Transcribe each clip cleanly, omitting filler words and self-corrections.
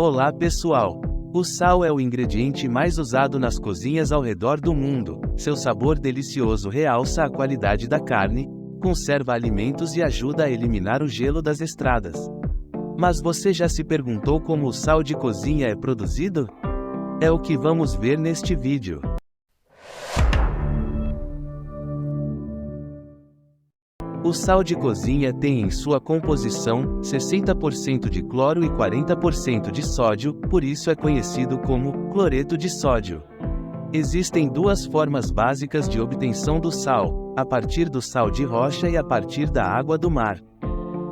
Olá pessoal! O sal é o ingrediente mais usado nas cozinhas ao redor do mundo. Seu sabor delicioso realça a qualidade da carne, conserva alimentos e ajuda a eliminar o gelo das estradas. Mas você já se perguntou como o sal de cozinha é produzido? É o que vamos ver neste vídeo. O sal de cozinha tem em sua composição 60% de cloro e 40% de sódio, por isso é conhecido como cloreto de sódio. Existem duas formas básicas de obtenção do sal, a partir do sal de rocha e a partir da água do mar.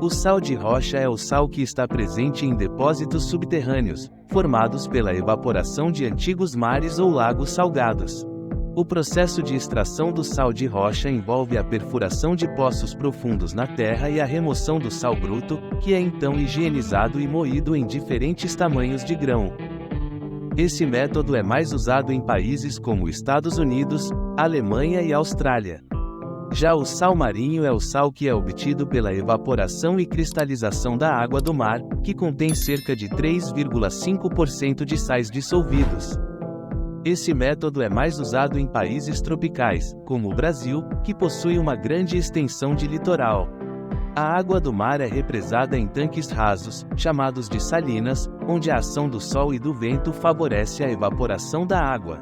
O sal de rocha é o sal que está presente em depósitos subterrâneos, formados pela evaporação de antigos mares ou lagos salgados. O processo de extração do sal de rocha envolve a perfuração de poços profundos na terra e a remoção do sal bruto, que é então higienizado e moído em diferentes tamanhos de grão. Esse método é mais usado em países como Estados Unidos, Alemanha e Austrália. Já o sal marinho é o sal que é obtido pela evaporação e cristalização da água do mar, que contém cerca de 3,5% de sais dissolvidos. Esse método é mais usado em países tropicais, como o Brasil, que possui uma grande extensão de litoral. A água do mar é represada em tanques rasos, chamados de salinas, onde a ação do sol e do vento favorece a evaporação da água.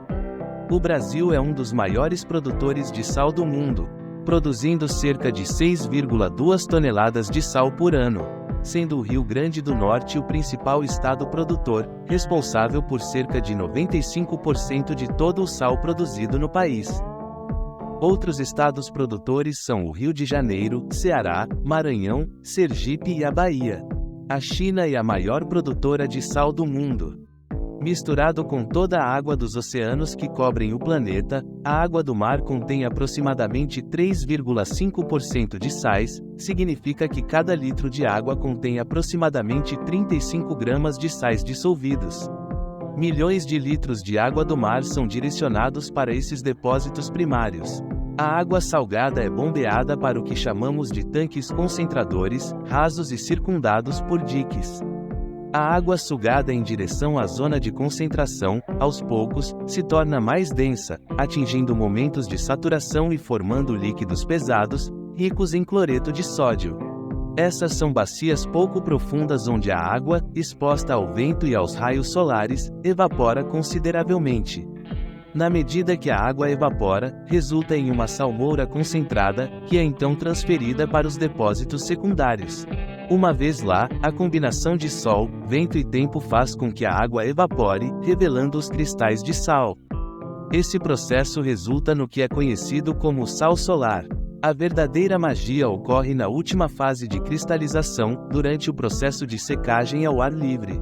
O Brasil é um dos maiores produtores de sal do mundo, produzindo cerca de 6,2 toneladas de sal por ano, sendo o Rio Grande do Norte o principal estado produtor, responsável por cerca de 95% de todo o sal produzido no país. Outros estados produtores são o Rio de Janeiro, Ceará, Maranhão, Sergipe e a Bahia. A China é a maior produtora de sal do mundo. Misturado com toda a água dos oceanos que cobrem o planeta, a água do mar contém aproximadamente 3,5% de sais, significa que cada litro de água contém aproximadamente 35 gramas de sais dissolvidos. Milhões de litros de água do mar são direcionados para esses depósitos primários. A água salgada é bombeada para o que chamamos de tanques concentradores, rasos e circundados por diques. A água sugada em direção à zona de concentração, aos poucos, se torna mais densa, atingindo momentos de saturação e formando líquidos pesados, ricos em cloreto de sódio. Essas são bacias pouco profundas onde a água, exposta ao vento e aos raios solares, evapora consideravelmente. Na medida que a água evapora, resulta em uma salmoura concentrada, que é então transferida para os depósitos secundários. Uma vez lá, a combinação de sol, vento e tempo faz com que a água evapore, revelando os cristais de sal. Esse processo resulta no que é conhecido como sal solar. A verdadeira magia ocorre na última fase de cristalização, durante o processo de secagem ao ar livre.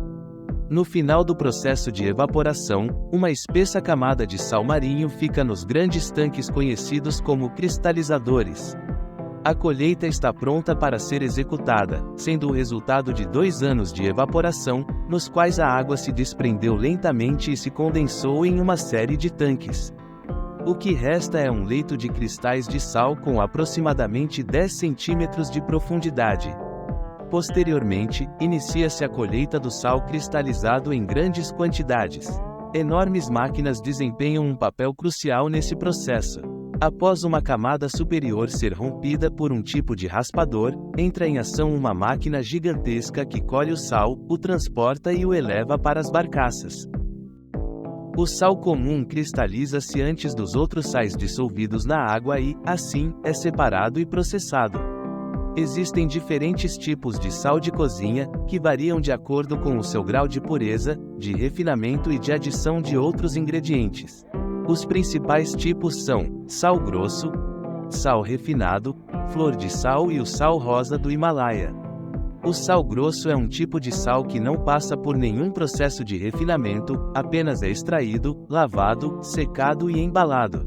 No final do processo de evaporação, uma espessa camada de sal marinho fica nos grandes tanques conhecidos como cristalizadores. A colheita está pronta para ser executada, sendo o resultado de 2 anos de evaporação, nos quais a água se desprendeu lentamente e se condensou em uma série de tanques. O que resta é um leito de cristais de sal com aproximadamente 10 centímetros de profundidade. Posteriormente, inicia-se a colheita do sal cristalizado em grandes quantidades. Enormes máquinas desempenham um papel crucial nesse processo. Após uma camada superior ser rompida por um tipo de raspador, entra em ação uma máquina gigantesca que colhe o sal, o transporta e o eleva para as barcaças. O sal comum cristaliza-se antes dos outros sais dissolvidos na água e, assim, é separado e processado. Existem diferentes tipos de sal de cozinha, que variam de acordo com o seu grau de pureza, de refinamento e de adição de outros ingredientes. Os principais tipos são sal grosso, sal refinado, flor de sal e o sal rosa do Himalaia. O sal grosso é um tipo de sal que não passa por nenhum processo de refinamento, apenas é extraído, lavado, secado e embalado.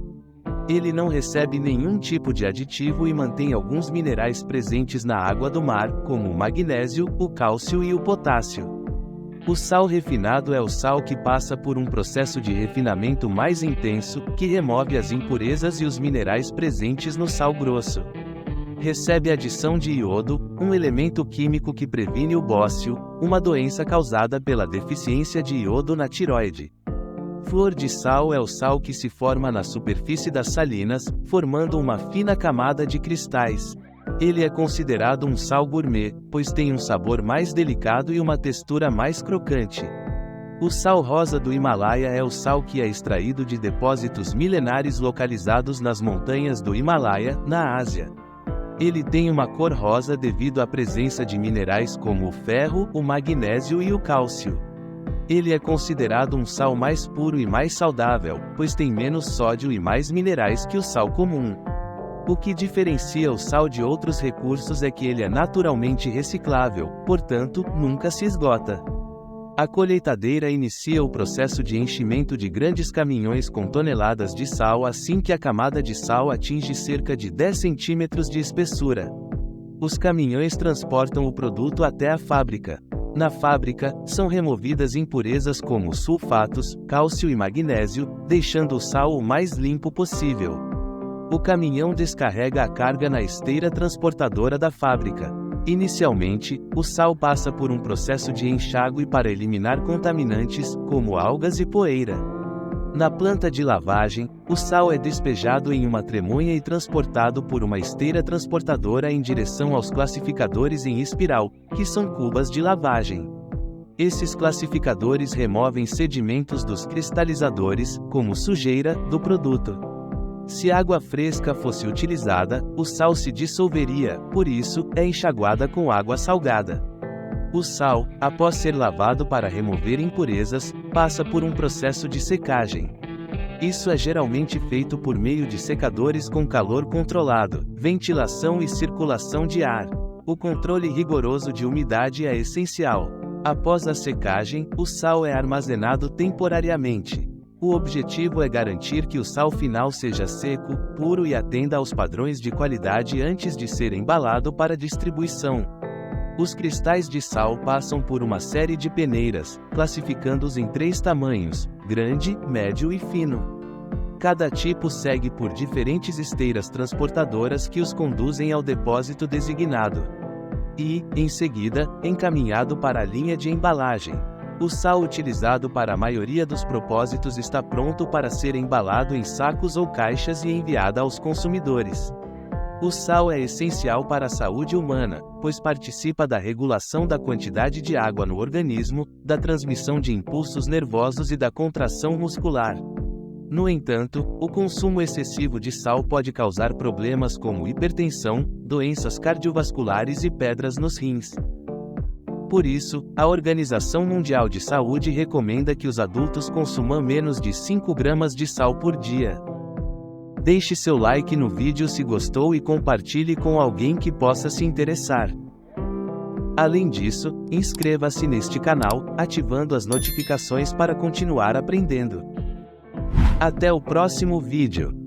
Ele não recebe nenhum tipo de aditivo e mantém alguns minerais presentes na água do mar, como o magnésio, o cálcio e o potássio. O sal refinado é o sal que passa por um processo de refinamento mais intenso, que remove as impurezas e os minerais presentes no sal grosso. Recebe adição de iodo, um elemento químico que previne o bócio, uma doença causada pela deficiência de iodo na tireoide. Flor de sal é o sal que se forma na superfície das salinas, formando uma fina camada de cristais. Ele é considerado um sal gourmet, pois tem um sabor mais delicado e uma textura mais crocante. O sal rosa do Himalaia é o sal que é extraído de depósitos milenares localizados nas montanhas do Himalaia, na Ásia. Ele tem uma cor rosa devido à presença de minerais como o ferro, o magnésio e o cálcio. Ele é considerado um sal mais puro e mais saudável, pois tem menos sódio e mais minerais que o sal comum. O que diferencia o sal de outros recursos é que ele é naturalmente reciclável, portanto, nunca se esgota. A colheitadeira inicia o processo de enchimento de grandes caminhões com toneladas de sal assim que a camada de sal atinge cerca de 10 centímetros de espessura. Os caminhões transportam o produto até a fábrica. Na fábrica, são removidas impurezas como sulfatos, cálcio e magnésio, deixando o sal o mais limpo possível. O caminhão descarrega a carga na esteira transportadora da fábrica. Inicialmente, o sal passa por um processo de enxágue para eliminar contaminantes, como algas e poeira. Na planta de lavagem, o sal é despejado em uma tremonha e transportado por uma esteira transportadora em direção aos classificadores em espiral, que são cubas de lavagem. Esses classificadores removem sedimentos dos cristalizadores, como sujeira, do produto. Se água fresca fosse utilizada, o sal se dissolveria, por isso, é enxaguada com água salgada. O sal, após ser lavado para remover impurezas, passa por um processo de secagem. Isso é geralmente feito por meio de secadores com calor controlado, ventilação e circulação de ar. O controle rigoroso de umidade é essencial. Após a secagem, o sal é armazenado temporariamente. O objetivo é garantir que o sal final seja seco, puro e atenda aos padrões de qualidade antes de ser embalado para distribuição. Os cristais de sal passam por uma série de peneiras, classificando-os em 3 tamanhos: grande, médio e fino. Cada tipo segue por diferentes esteiras transportadoras que os conduzem ao depósito designado. E, em seguida, encaminhado para a linha de embalagem. O sal utilizado para a maioria dos propósitos está pronto para ser embalado em sacos ou caixas e enviado aos consumidores. O sal é essencial para a saúde humana, pois participa da regulação da quantidade de água no organismo, da transmissão de impulsos nervosos e da contração muscular. No entanto, o consumo excessivo de sal pode causar problemas como hipertensão, doenças cardiovasculares e pedras nos rins. Por isso, a Organização Mundial de Saúde recomenda que os adultos consumam menos de 5 gramas de sal por dia. Deixe seu like no vídeo se gostou e compartilhe com alguém que possa se interessar. Além disso, inscreva-se neste canal, ativando as notificações para continuar aprendendo. Até o próximo vídeo.